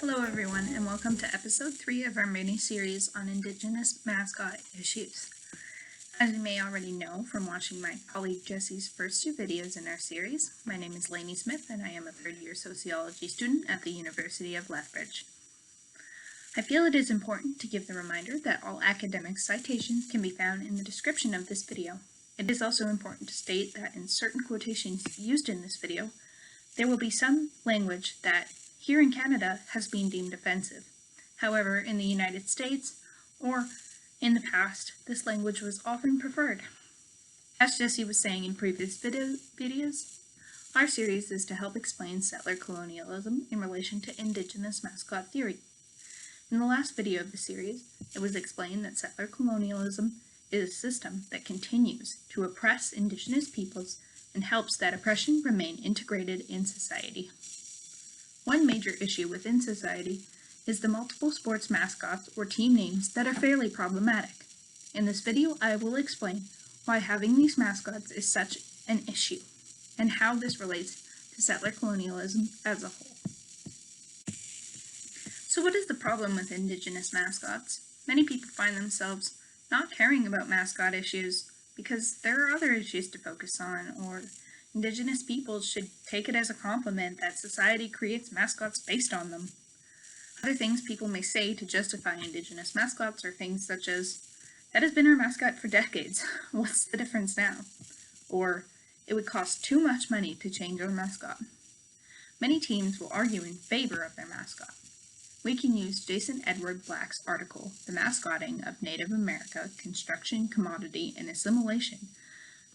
Hello everyone, and welcome to episode 3 of our mini-series on Indigenous mascot issues. As you may already know from watching my colleague Jesse's first 2 videos in our series, my name is Lainey Smith and I am a third-year sociology student at the University of Lethbridge. I feel it is important to give the reminder that all academic citations can be found in the description of this video. It is also important to state that in certain quotations used in this video, there will be some language that here in Canada has been deemed offensive. However, in the United States, or in the past, this language was often preferred. As Jesse was saying in previous videos, our series is to help explain settler colonialism in relation to Indigenous mascot theory. In the last video of the series, it was explained that settler colonialism is a system that continues to oppress Indigenous peoples and helps that oppression remain integrated in society. One major issue within society is the multiple sports mascots or team names that are fairly problematic. In this video, I will explain why having these mascots is such an issue and how this relates to settler colonialism as a whole. So what is the problem with Indigenous mascots? Many people find themselves not caring about mascot issues because there are other issues to focus on, or Indigenous peoples should take it as a compliment that society creates mascots based on them. Other things people may say to justify Indigenous mascots are things such as, that has been our mascot for decades, what's the difference now? Or, it would cost too much money to change our mascot. Many teams will argue in favor of their mascot. We can use Jason Edward Black's article, The Mascotting of Native America, Construction, Commodity, and Assimilation,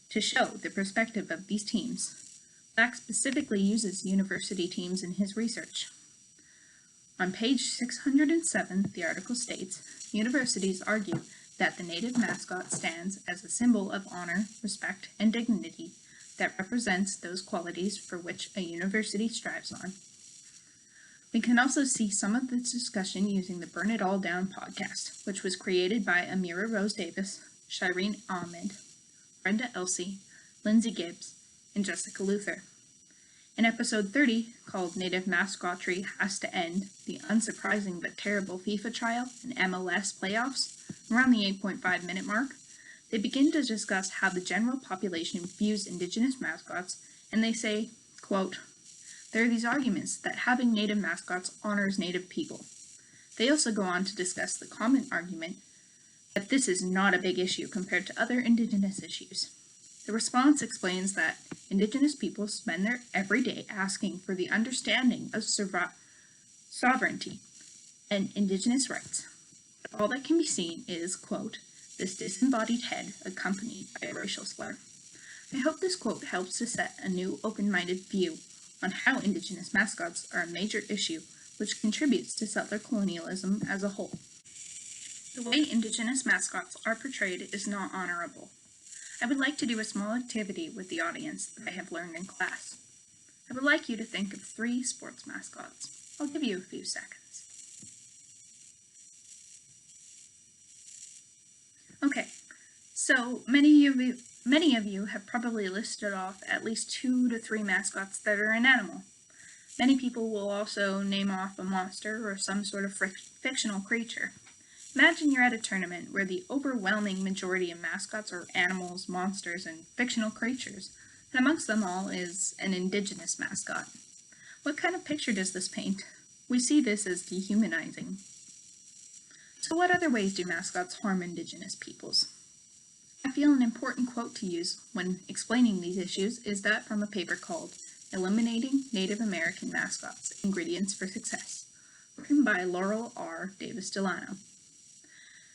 to show the perspective of these teams. Black specifically uses university teams in his research. On page 607, the article states, universities argue that the native mascot stands as a symbol of honor, respect, and dignity that represents those qualities for which a university strives on. We can also see some of this discussion using the Burn It All Down podcast, which was created by Amira Rose Davis, Shireen Ahmed, Brenda Elsey, Lindsay Gibbs, and Jessica Luther. In episode 30, called Native Mascotry Has to End, the unsurprising but terrible FIFA trial and MLS playoffs, around the 8.5 minute mark, they begin to discuss how the general population views Indigenous mascots, and they say, quote, there are these arguments that having native mascots honors native people. They also go on to discuss the common argument that this is not a big issue compared to other Indigenous issues. The response explains that Indigenous people spend their every day asking for the understanding of sovereignty and Indigenous rights. But all that can be seen is, quote, this disembodied head accompanied by a racial slur. I hope this quote helps to set a new open-minded view on how Indigenous mascots are a major issue which contributes to settler colonialism as a whole. The way Indigenous mascots are portrayed is not honorable. I would like to do a small activity with the audience that I have learned in class. I would like you to think of 3 sports mascots. I'll give you a few seconds. Okay, so many of you have probably listed off at least 2 to 3 mascots that are an animal. Many people will also name off a monster or some sort of fictional creature. Imagine you're at a tournament where the overwhelming majority of mascots are animals, monsters, and fictional creatures, and amongst them all is an Indigenous mascot. What kind of picture does this paint? We see this as dehumanizing. So what other ways do mascots harm Indigenous peoples? I feel an important quote to use when explaining these issues is that from a paper called Eliminating Native American Mascots, Ingredients for Success, written by Laurel R. Davis Delano.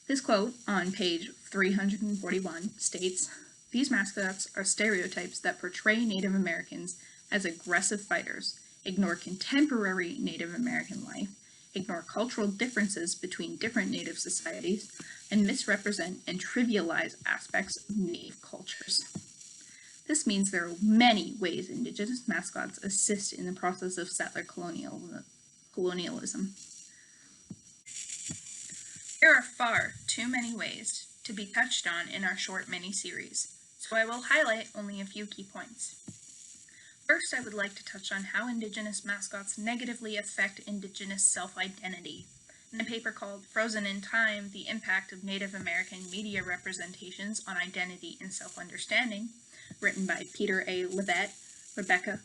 This quote, on page 341, states, these mascots are stereotypes that portray Native Americans as aggressive fighters, ignore contemporary Native American life, ignore cultural differences between different Native societies, and misrepresent and trivialize aspects of Native cultures. This means there are many ways Indigenous mascots assist in the process of settler colonialism. There are far too many ways to be touched on in our short mini-series, so I will highlight only a few key points. First, I would like to touch on how Indigenous mascots negatively affect Indigenous self-identity. In a paper called Frozen in Time, The Impact of Native American Media Representations on Identity and Self-Understanding, written by Peter A. Levette, Rebecca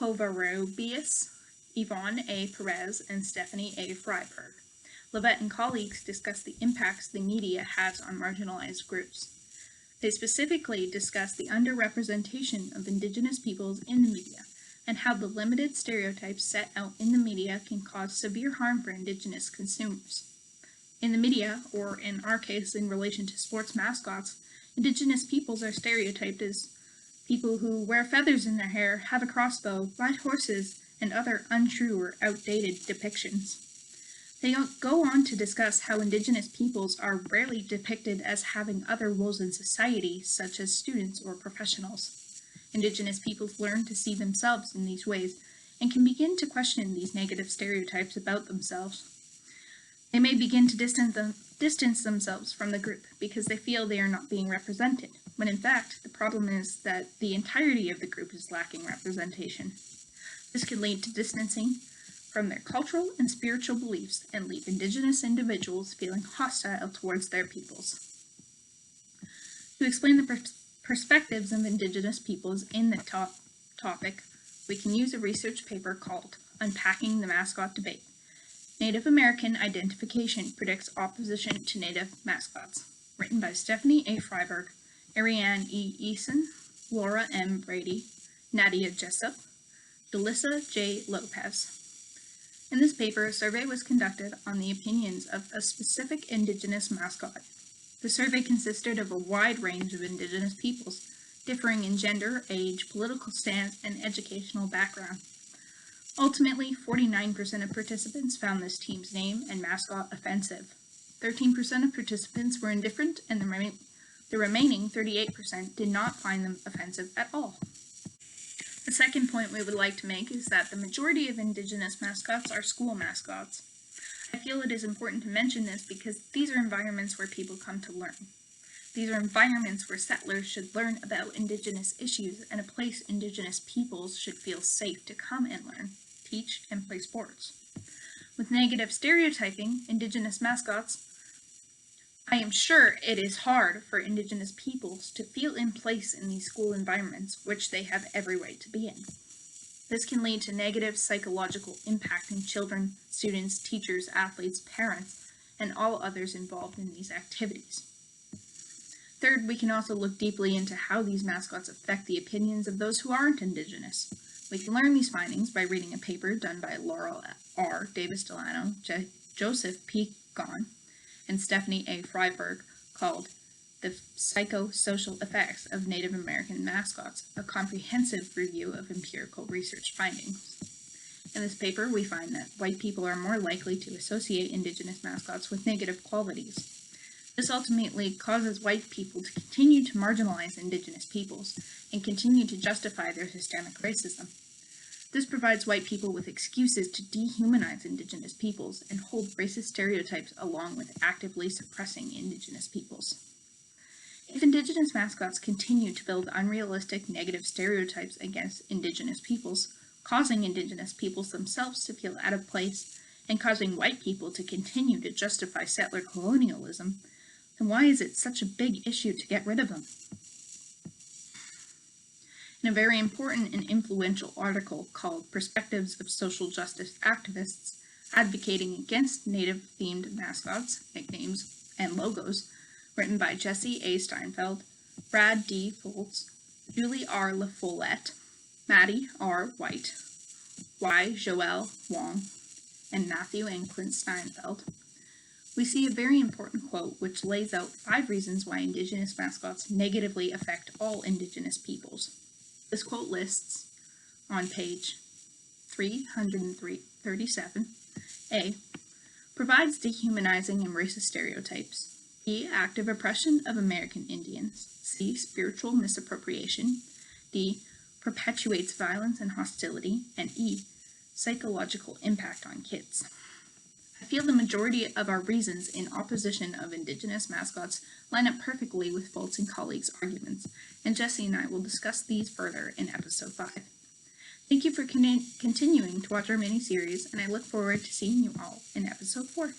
Covarrubias, Yvonne A. Perez, and Stephanie A. Freiberg. Levette and colleagues discuss the impacts the media has on marginalized groups. They specifically discuss the underrepresentation of Indigenous peoples in the media, and how the limited stereotypes set out in the media can cause severe harm for Indigenous consumers. In the media, or in our case in relation to sports mascots, Indigenous peoples are stereotyped as people who wear feathers in their hair, have a crossbow, ride horses, and other untrue or outdated depictions. They go on to discuss how Indigenous peoples are rarely depicted as having other roles in society, such as students or professionals. Indigenous peoples learn to see themselves in these ways and can begin to question these negative stereotypes about themselves. They may begin to distance themselves from the group because they feel they are not being represented, when in fact the problem is that the entirety of the group is lacking representation. This can lead to distancing from their cultural and spiritual beliefs and leave Indigenous individuals feeling hostile towards their peoples. To explain the perspectives of Indigenous peoples in the topic, we can use a research paper called Unpacking the Mascot Debate. Native American Identification Predicts Opposition to Native Mascots, written by Stephanie A. Freiberg, Ariane E. Eason, Laura M. Brady, Nadia Jessup, Delissa J. Lopez. In this paper, a survey was conducted on the opinions of a specific Indigenous mascot. The survey consisted of a wide range of Indigenous peoples, differing in gender, age, political stance, and educational background. Ultimately, 49% of participants found this team's name and mascot offensive. 13% of participants were indifferent, and the remaining 38% did not find them offensive at all. The second point we would like to make is that the majority of Indigenous mascots are school mascots. I feel it is important to mention this because these are environments where people come to learn. These are environments where settlers should learn about Indigenous issues and a place Indigenous peoples should feel safe to come and learn, teach, and play sports. With negative stereotyping, Indigenous mascots, I am sure it is hard for Indigenous peoples to feel in place in these school environments, which they have every right to be in. This can lead to negative psychological impact in children, students, teachers, athletes, parents, and all others involved in these activities. Third, we can also look deeply into how these mascots affect the opinions of those who aren't Indigenous. We can learn these findings by reading a paper done by Laurel R. Davis-Delano, Joseph P. Gahn, and Stephanie A. Freiberg called The Psychosocial Effects of Native American Mascots, a comprehensive review of empirical research findings. In this paper, we find that white people are more likely to associate Indigenous mascots with negative qualities. This ultimately causes white people to continue to marginalize Indigenous peoples and continue to justify their systemic racism. This provides white people with excuses to dehumanize Indigenous peoples and hold racist stereotypes along with actively suppressing Indigenous peoples. If Indigenous mascots continue to build unrealistic negative stereotypes against Indigenous peoples, causing Indigenous peoples themselves to feel out of place and causing white people to continue to justify settler colonialism, then why is it such a big issue to get rid of them? In a very important and influential article called Perspectives of Social Justice Activists Advocating Against Native-Themed Mascots, Nicknames, and Logos, written by Jesse A. Steinfeldt, Brad D. Foltz, Julie R. LaFollette, Maddie R. White, Y. Joelle Wong, and Matthew and Clint Steinfeldt, we see a very important quote which lays out 5 reasons why Indigenous mascots negatively affect all Indigenous peoples. This quote lists, on page 337, A. Provides dehumanizing and racist stereotypes. B. Active oppression of American Indians. C. Spiritual misappropriation. D. Perpetuates violence and hostility. And E. Psychological impact on kids. I feel the majority of our reasons in opposition of Indigenous mascots line up perfectly with Foltz and colleagues' arguments, and Jesse and I will discuss these further in episode 5. Thank you for continuing to watch our mini-series, and I look forward to seeing you all in episode 4.